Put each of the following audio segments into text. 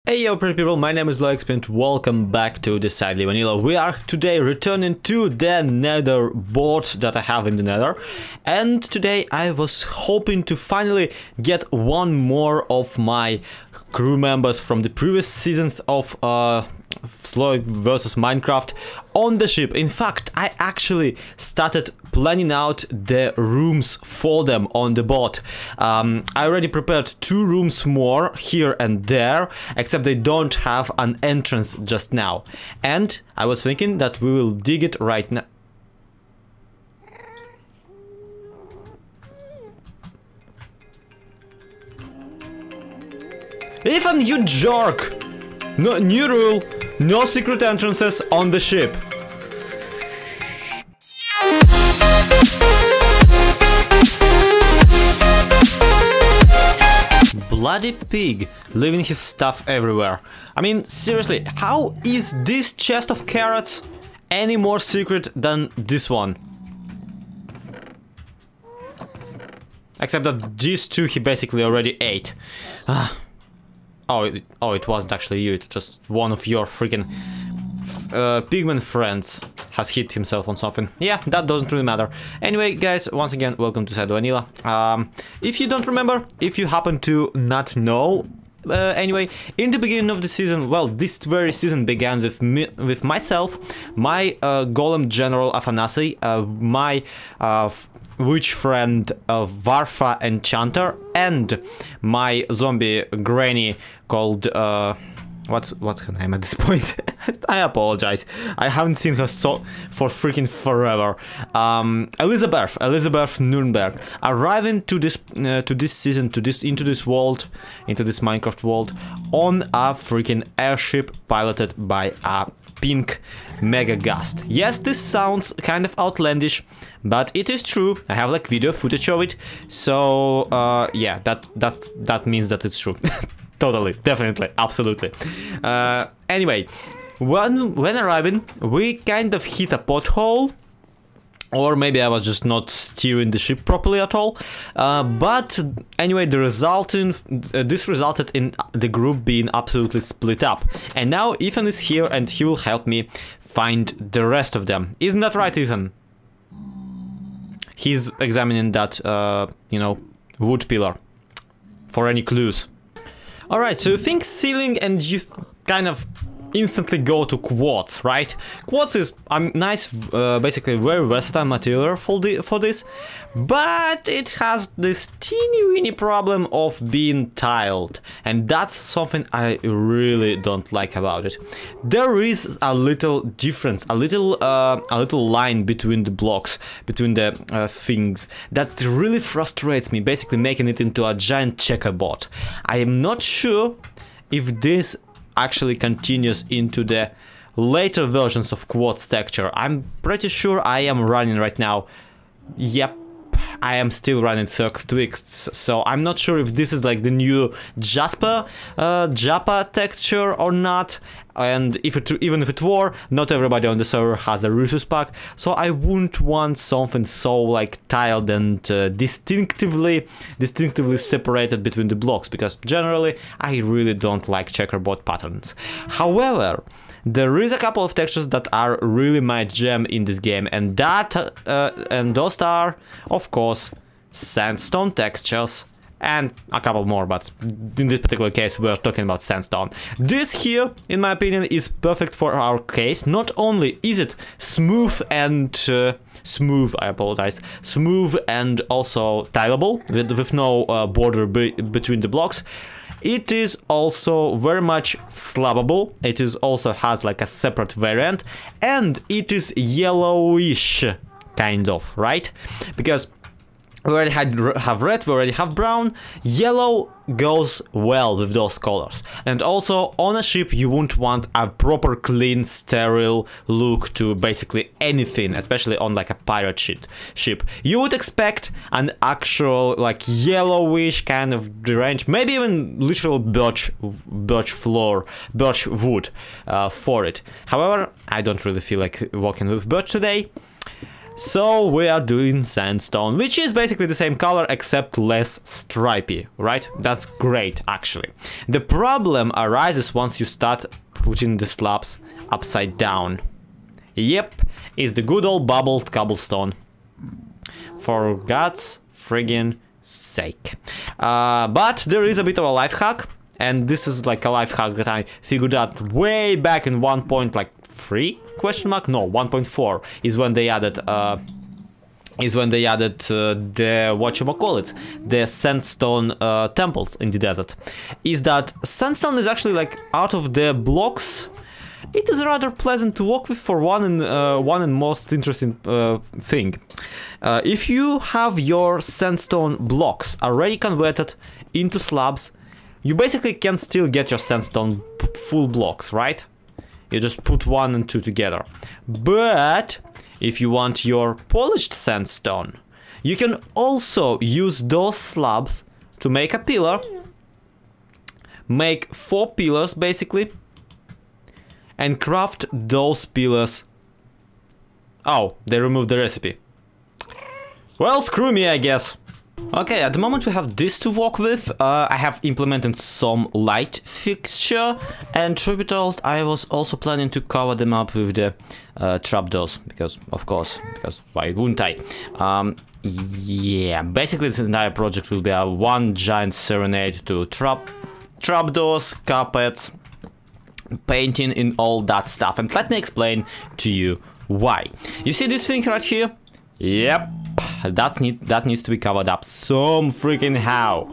Hey yo pretty people, my name is Reflekt and welcome back to Decidedly Vanilla. We are today returning to the nether board that I have in the nether, and today I was hoping to finally get one more of my crew members from the previous seasons of Slow vs Minecraft on the ship. In fact, I actually started planning out the rooms for them on the boat. I already prepared 2 rooms more here and there, except they don't have an entrance just now. And I was thinking that we will dig it right now. Ethan, you jerk! No, new rule, no secret entrances on the ship. Bloody pig, leaving his stuff everywhere. I mean, seriously, how is this chest of carrots any more secret than this one? Except that these 2 he basically already ate. Oh, it wasn't actually you, it's just one of your freaking pigman friends has hit himself on something. Yeah, that doesn't really matter. Anyway, guys, once again, welcome to Decidedly Vanilla. If you don't remember, if you happen to not know, anyway, in the beginning of the season, well, this very season began with me, with myself, my Golem General Afanasi, my witch friend Varfa Enchanter, and my zombie granny called what's her name at this point? I apologize, I haven't seen her for freaking forever. Elizabeth Nuremberg, arriving to this season, into this Minecraft world on a freaking airship piloted by a pink mega gust. Yes, this sounds kind of outlandish, but it is true. I have like video footage of it, so yeah, that means that it's true. Totally, definitely, absolutely. Anyway, when arriving, we kind of hit a pothole. Or maybe I was just not steering the ship properly at all. But anyway, this resulted in the group being absolutely split up. And now Ethan is here and he will help me find the rest of them. Isn't that right, Ethan? He's examining that, you know, wood pillar for any clues. Alright, so you think ceiling and you kind of instantly go to quartz, right? Quartz is a nice, basically very versatile material for this, but it has this teeny-weeny problem of being tiled, and that's something I really don't like about it. There is a little difference, a little line between the blocks, between the things, that really frustrates me, basically making it into a giant checkerboard. I am not sure if this actually continues into the later versions of quartz texture. I'm pretty sure I am running right now. Yep, I am still running Cirque Twix, so I'm not sure if this is like the new Japa texture or not. And even if it were, not everybody on the server has a resource pack, so I wouldn't want something so like tiled and distinctively separated between the blocks, because generally I really don't like checkerboard patterns. However, there is a couple of textures that are really my jam in this game, and those are, of course, sandstone textures. And a couple more, but in this particular case we're talking about sandstone. This here, in my opinion, is perfect for our case. Not only is it smooth and smooth and also tileable with no border between the blocks, it is also very much slabbable. It is also has like a separate variant, and it is yellowish, kind of, right? Because we already have red, we already have brown. Yellow goes well with those colors. And also, on a ship, you wouldn't want a proper, clean, sterile look to basically anything, especially on like a pirate ship. You would expect an actual, like, yellowish kind of deranged, maybe even literal birch wood for it. However, I don't really feel like working with birch today. So we are doing sandstone, which is basically the same color except less stripy, right? That's great, actually. The problem arises once you start putting the slabs upside down. Yep, it's the good old bubbled cobblestone. For God's friggin' sake. But there is a bit of a life hack, and this is like a life hack that I figured out way back in 1.3 question mark? No, 1.4 is when they added the whatchamacallit, the sandstone temples in the desert. Is that sandstone is actually like out of the blocks. It is rather pleasant to walk with for one and most interesting thing. If you have your sandstone blocks already converted into slabs, you basically can still get your sandstone full blocks, right? You just put 1 and 2 together. But if you want your polished sandstone, you can also use those slabs to make a pillar. Make 4 pillars basically. And craft those pillars. Oh, they removed the recipe. Well, screw me, I guess. Okay, at the moment we have this to work with. I have implemented some light fixture, and truth be told, I was also planning to cover them up with the trapdoors, because, of course, because why wouldn't I? Yeah, basically this entire project will be a one giant serenade to trapdoors, carpets, painting and all that stuff. And let me explain to you why. You see this thing right here? Yep, that needs to be covered up some freaking how.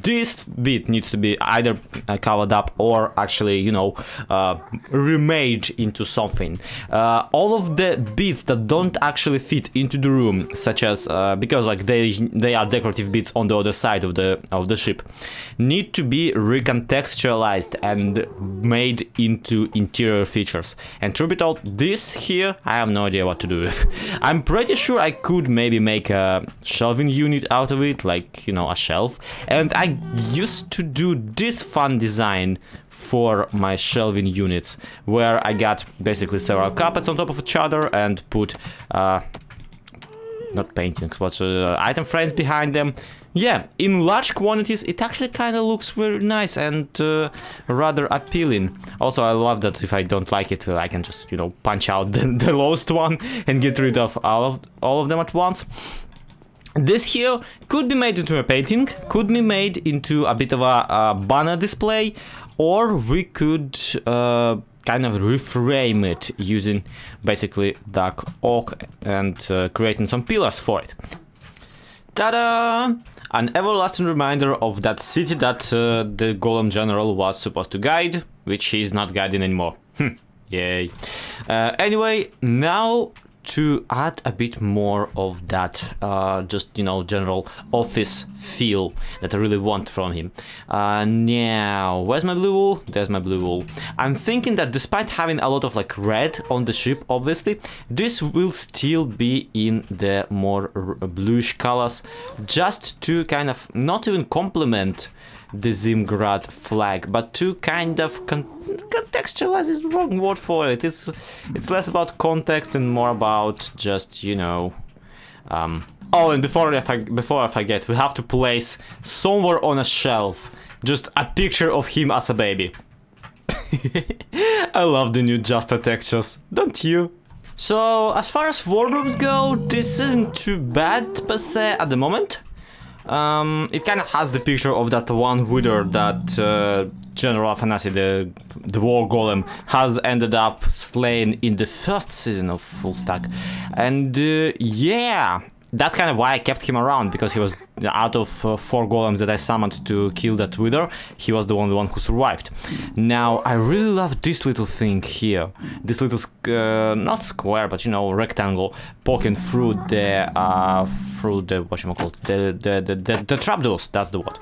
This bit needs to be either covered up or actually, you know, remade into something. All of the bits that don't actually fit into the room, such as because like they are decorative bits on the other side of the ship, need to be recontextualized and made into interior features. And truth be told, this here I have no idea what to do with. I'm pretty sure I could maybe make a shelving unit out of it, like, you know, a shelf. And I used to do this fun design for my shelving units, where I got basically several carpets on top of each other and put not paintings, but item frames behind them. Yeah, in large quantities it actually kind of looks very nice and rather appealing. Also, I love that if I don't like it, I can just, you know, punch out the lowest one and get rid of all of them at once. This here could be made into a painting, could be made into a bit of a banner display, or we could kind of reframe it using basically dark oak and creating some pillars for it. Ta-da! An everlasting reminder of that city that the Golem General was supposed to guide, which he is not guiding anymore. Yay. Anyway, now to add a bit more of that just, you know, general office feel that I really want from him. Now, where's my blue wool? There's my blue wool. I'm thinking that despite having a lot of like red on the ship, obviously, this will still be in the more bluish colors, just to kind of not even complement the Zimgrad flag, but to kind of contextualize is the wrong word for it. It's less about context and more about just, you know. Oh, and before I forget, we have to place somewhere on a shelf just a picture of him as a baby. I love the new Jasper textures, don't you? So as far as wardrobes go, this isn't too bad per se at the moment. It kind of has the picture of that one wither that General Afanasi, the war golem, has ended up slain in the first season of Full Stack. And yeah, that's kind of why I kept him around, because he was out of 4 golems that I summoned to kill that wither, he was the one who survived. Now, I really love this little thing here. This little, not square, but, you know, rectangle poking through the whatchamacallit, the trapdoors, that's the word.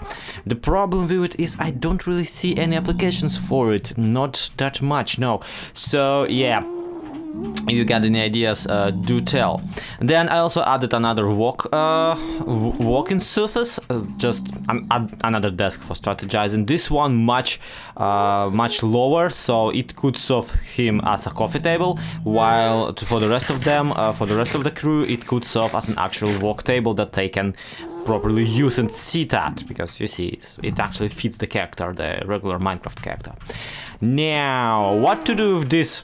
The problem with it is I don't really see any applications for it, not that much, no. So, yeah. If you got any ideas, do tell. Then I also added another walking surface, just another desk for strategizing. This one much lower, so it could serve him as a coffee table, while for the rest of them, for the rest of the crew, it could serve as an actual work table that they can properly use and sit at, because you see it actually fits the character, the regular Minecraft character. Now, what to do with this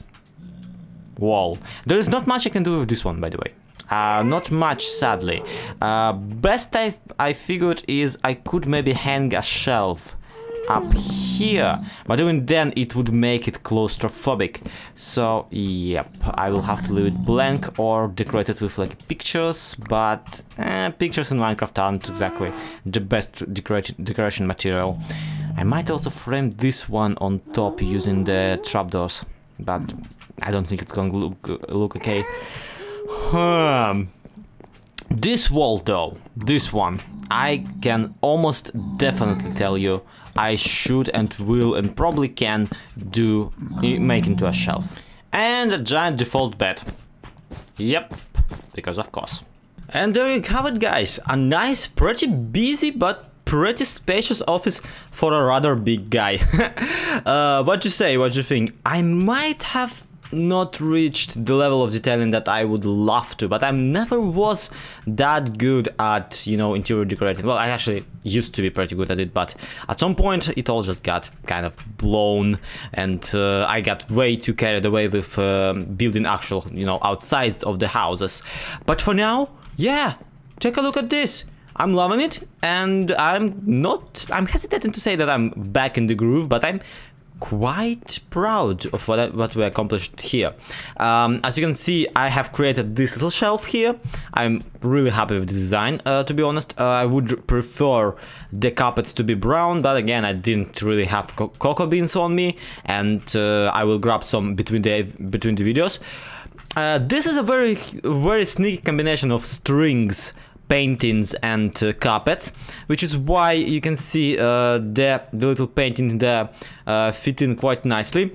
wall? There is not much I can do with this one, by the way. Not much, sadly. Best I figured is I could maybe hang a shelf up here, but even then it would make it claustrophobic. So yep, I will have to leave it blank or decorate it with like pictures, but pictures in Minecraft aren't exactly the best decoration material. I might also frame this one on top using the trapdoors, but I don't think it's gonna look okay. This wall though, this one, I can almost definitely tell you I should and will and probably can make into a shelf. And a giant default bed. Yep, because of course. And there you have it, guys. A nice, pretty busy but pretty spacious office for a rather big guy. What you say, what you think? I might have not reached the level of detailing that I would love to, but I never was that good at, you know, interior decorating. Well, I actually used to be pretty good at it, but at some point it all just got kind of blown, and I got way too carried away with building actual, you know, outside of the houses. But for now, yeah, take a look at this. I'm loving it, and I'm hesitating to say that I'm back in the groove, but I'm quite proud of what we accomplished here. As you can see, I have created this little shelf here. I'm really happy with the design, to be honest. I would prefer the carpets to be brown, but again, I didn't really have cocoa beans on me, and I will grab some between the videos. This is a very sneaky combination of strings, paintings and carpets, which is why you can see the little painting there fit in quite nicely.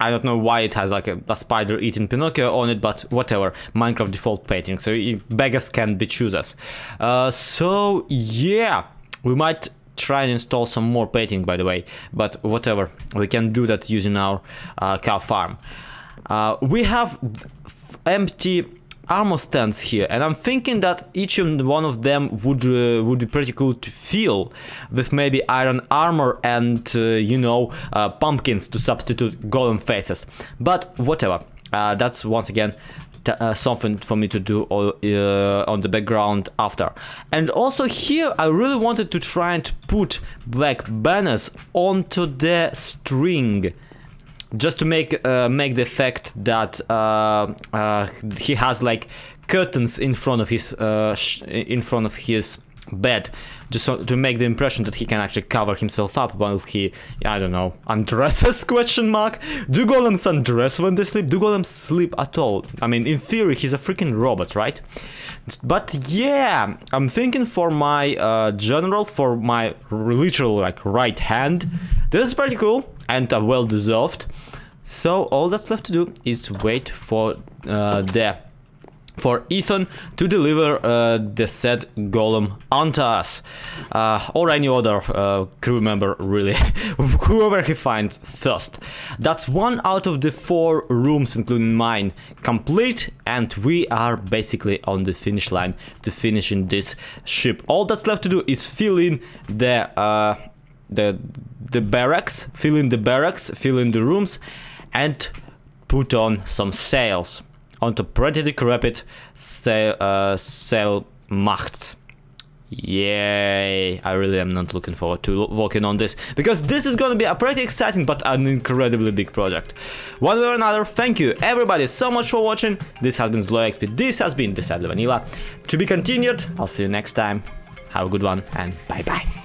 I don't know why it has like a spider eating Pinocchio on it, but whatever. Minecraft default painting, so beggars can be choosers. So yeah, we might try and install some more painting, by the way, but whatever, we can do that using our cow farm. We have empty armor stands here, and I'm thinking that each and one of them would be pretty cool to fill with maybe iron armor and you know, pumpkins to substitute golem faces. But whatever, that's once again something for me to do on the background after. And also here I really wanted to try and put black banners onto the string, just to make the effect that he has like curtains in front of his bed, just so, to make the impression that he can actually cover himself up while he, I don't know, undresses, question mark. Do golems undress when they sleep? Do golems sleep at all? I mean, in theory, he's a freaking robot, right? But yeah, I'm thinking for my general, for my literal like right hand, this is pretty cool and well deserved. So all that's left to do is wait for Ethan to deliver the said golem onto us, or any other crew member, really, whoever he finds first. That's 1 out of the 4 rooms, including mine, complete, and we are basically on the finish line to finishing this ship. All that's left to do is fill in the barracks, fill in the rooms, and put on some sails onto pretty decrepit sail masts. Yay! I really am not looking forward to working on this, because this is gonna be a pretty exciting but an incredibly big project. One way or another, thank you everybody so much for watching. This has been ZloXP, this has been Decidedly Vanilla. To be continued, I'll see you next time. Have a good one, and bye bye.